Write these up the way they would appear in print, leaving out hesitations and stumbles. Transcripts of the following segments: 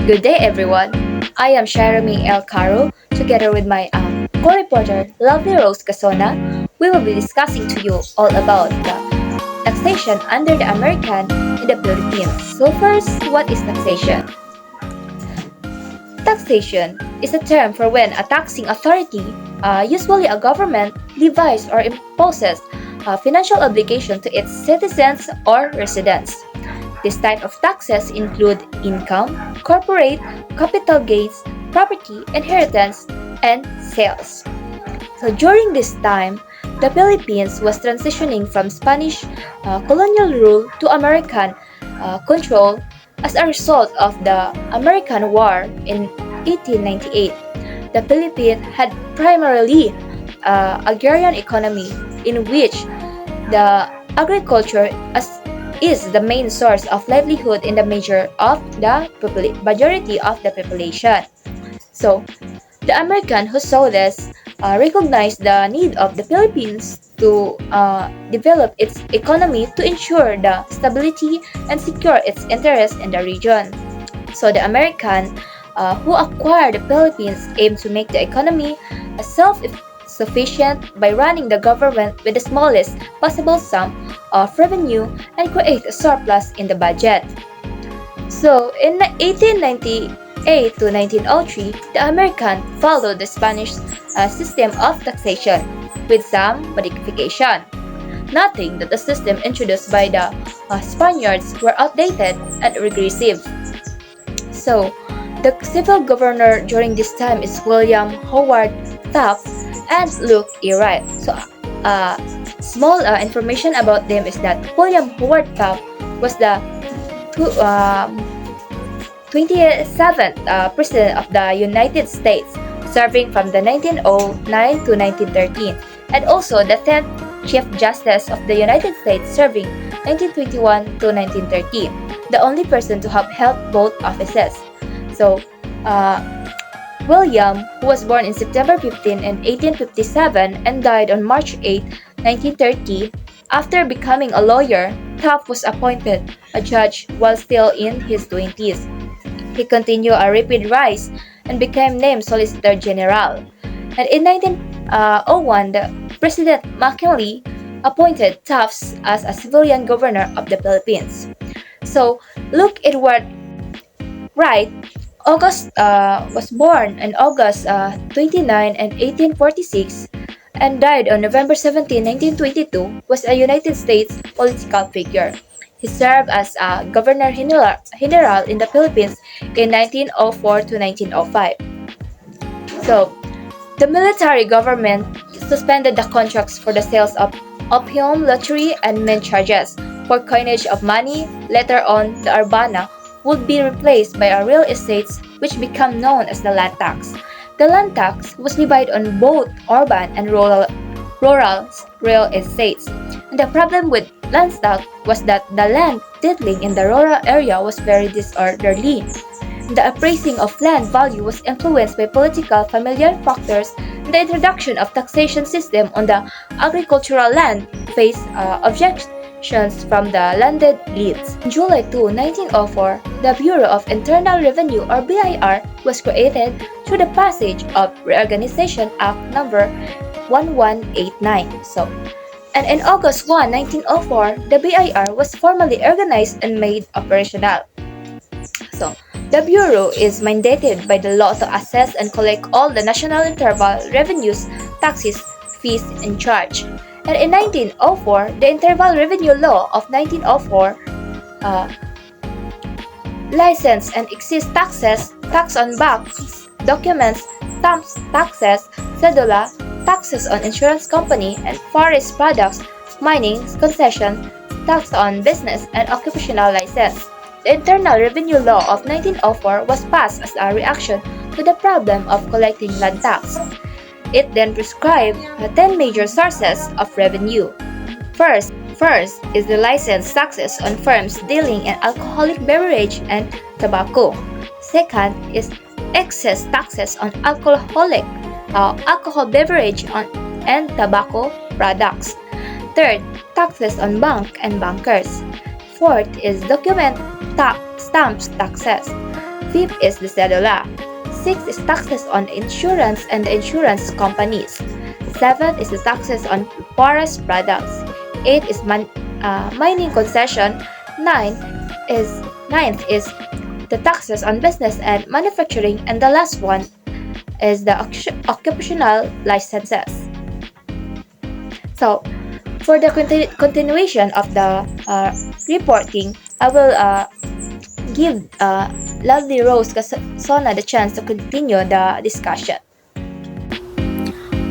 Good day, everyone. I am Sharami El Caro, together with my co-reporter, Lovely Rose Casona. We will be discussing to you all about the taxation under the American in the Philippines. So first, what is taxation? Taxation is a term for when a taxing authority, usually a government, levies or imposes a financial obligation to its citizens or residents. This type of taxes include income, corporate, capital gains, property, inheritance, and sales. So during this time, the Philippines was transitioning from Spanish colonial rule to American control as a result of the American War in 1898. The Philippines had primarily agrarian economy in which the agriculture is the main source of livelihood in the majority of the population. So, the American who saw this recognized the need of the Philippines to develop its economy to ensure the stability and secure its interests in the region. So the American who acquired the Philippines aimed to make the economy self-sufficient by running the government with the smallest possible sum of revenue and create a surplus in the budget. So in 1898 to 1903, the American followed the Spanish system of taxation with some modification. Noting that the system introduced by the Spaniards were outdated and regressive. So, the civil governor during this time is William Howard Taft and Luke E. Wright. So, small information about them is that William Howard Taft was the 27th President of the United States, serving from the 1909 to 1913, and also the 10th Chief Justice of the United States, serving 1921 to 1930, the only person to have held both offices. So, William, who was born in September 15 in 1857 and died on March 8, 1930, after becoming a lawyer, Taft was appointed a judge while still in his 20s. He continued a rapid rise and became named Solicitor General. And in 1901, the President McKinley appointed Taft as a civilian governor of the Philippines. So, Luke Edward Wright was born on August 29 and 1846 and died on November 17, 1922, was a United States political figure. He served as a Governor General in the Philippines in 1904 to 1905. So, the military government suspended the contracts for the sales of opium, lottery, and mint charges for coinage of money. Later on, the urbana would be replaced by a real estates which became known as the land tax. The land tax was levied on both urban and rural real estates. And the problem with land tax was that the land titling in the rural area was very disorderly. The appraising of land value was influenced by political familiar factors, and the introduction of taxation system on the agricultural land faced objections from the landed elites. On July 2, 1904, the Bureau of Internal Revenue or BIR was created through the passage of Reorganization Act number 1189. And in August 1, 1904, the BIR was formally organized and made operational. So, the Bureau is mandated by the law to assess and collect all the national interval revenues, taxes, fees, and charge. And in 1904, the Interval Revenue Law of 1904 licensed and excise taxes, tax on banks, documents, stamps taxes, cedula, taxes on insurance company and forest products, mining, concession, tax on business and occupational license. The Internal Revenue Law of 1904 was passed as a reaction to the problem of collecting land tax. It then prescribed the 10 major sources of revenue. First is the license taxes on firms dealing in alcoholic beverage and tobacco. Second is excess taxes on alcohol beverage and tobacco products. Third, taxes on bank and bankers. Fourth is document stamps taxes. Fifth is the cedula. Sixth is taxes on insurance and the insurance companies. Seventh is the taxes on forest products. Eighth is mining concession. Ninth is the taxes on business and manufacturing, and the last one is the occupational licenses. So, for the continuation of the reporting, I will give lovely Rose Casona the chance to continue the discussion.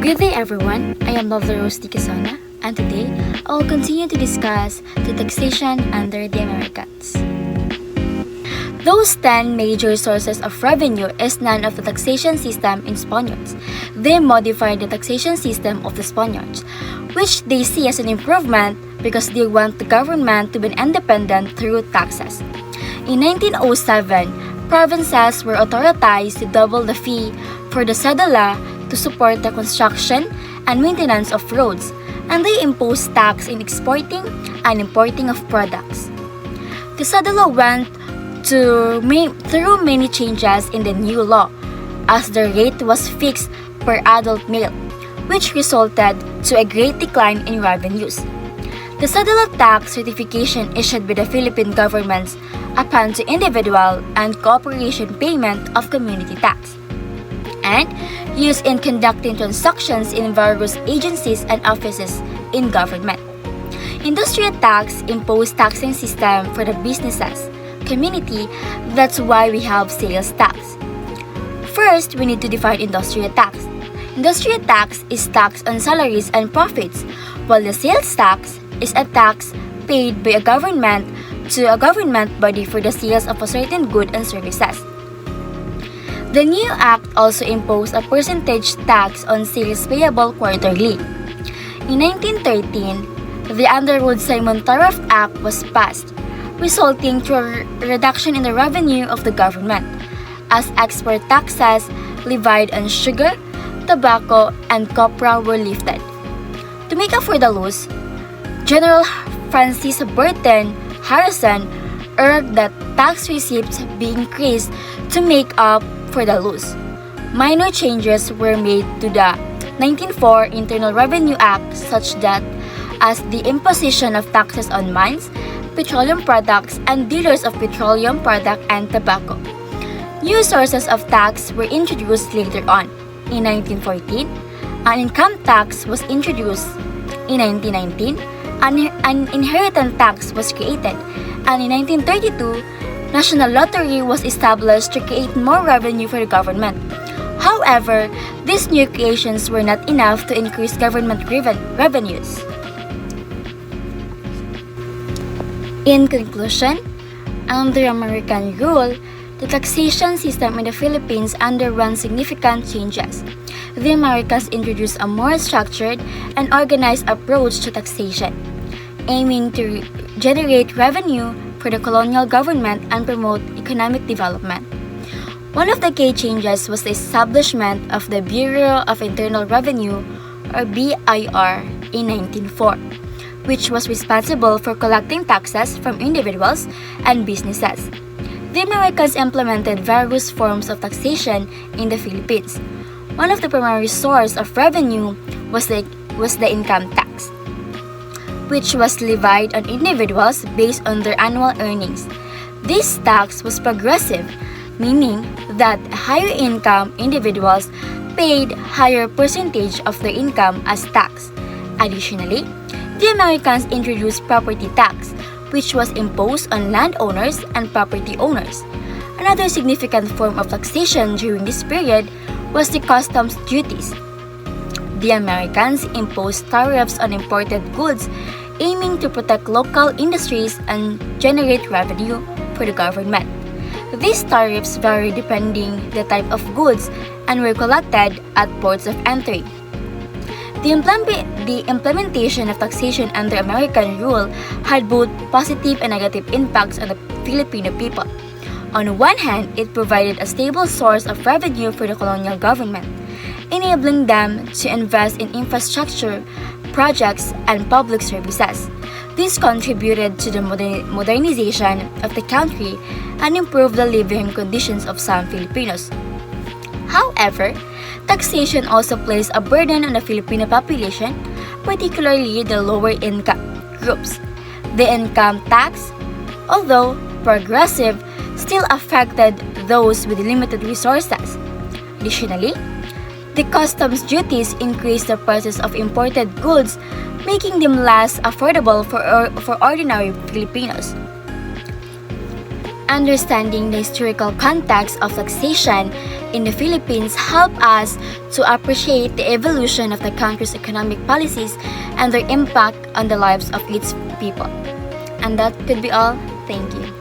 Good day everyone, I am Lovely Rose Casona, and today I will continue to discuss the taxation under the Americans. Those 10 major sources of revenue is none of the taxation system in Spaniards. They modified the taxation system of the Spaniards, which they see as an improvement because they want the government to be independent through taxes. In 1907, provinces were authorized to double the fee for the cedula to support the construction and maintenance of roads, and they imposed tax in exporting and importing of products. The cedula went through many changes in the new law, as the rate was fixed per adult male, which resulted to a great decline in revenues. The cedula tax certification issued by the Philippine government upon to individual and corporation payment of community tax, and used in conducting transactions in various agencies and offices in government. Industrial tax imposed taxing system for the businesses community. That's why we have sales tax. First, we need to define industrial tax. Industrial tax is tax on salaries and profits, while the sales tax is a tax paid by a government to a government body for the sales of a certain good and services. The new act also imposed a percentage tax on sales payable quarterly. In 1913, the Underwood-Simon Tariff Act was passed, resulting to a reduction in the revenue of the government, as export taxes levied on sugar, tobacco, and copra were lifted. To make up for the loss, General Francis Burton Harrison urged that tax receipts be increased to make up for the loss. Minor changes were made to the 1904 Internal Revenue Act such that as the imposition of taxes on mines, petroleum products, and dealers of petroleum product and tobacco. New sources of tax were introduced later on. In 1914, an income tax was introduced. In 1919, an inheritance tax was created, and in 1932, National Lottery was established to create more revenue for the government. However, these new creations were not enough to increase government revenues. In conclusion, under American rule, the taxation system in the Philippines underwent significant changes. The Americans introduced a more structured and organized approach to taxation, aiming to generate revenue for the colonial government and promote economic development. One of the key changes was the establishment of the Bureau of Internal Revenue, or BIR, in 1904, which was responsible for collecting taxes from individuals and businesses. The Americans implemented various forms of taxation in the Philippines. One of the primary sources of revenue was the income tax, which was levied on individuals based on their annual earnings. This tax was progressive, meaning that higher income individuals paid higher percentage of their income as tax. Additionally, the Americans introduced property tax, which was imposed on landowners and property owners. Another significant form of taxation during this period was the customs duties. The Americans imposed tariffs on imported goods, aiming to protect local industries and generate revenue for the government. These tariffs vary depending the type of goods and were collected at ports of entry. The implementation of taxation under American rule had both positive and negative impacts on the Filipino people. On one hand, it provided a stable source of revenue for the colonial government, enabling them to invest in infrastructure, projects, and public services. This contributed to the modernization of the country and improved the living conditions of some Filipinos. However, taxation also placed a burden on the Filipino population, particularly the lower income groups. The income tax, although progressive, still affected those with limited resources. Additionally, the customs duties increased the prices of imported goods, making them less affordable for ordinary Filipinos. Understanding the historical context of taxation in the Philippines help us to appreciate the evolution of the country's economic policies and their impact on the lives of its people. And that could be all. Thank you.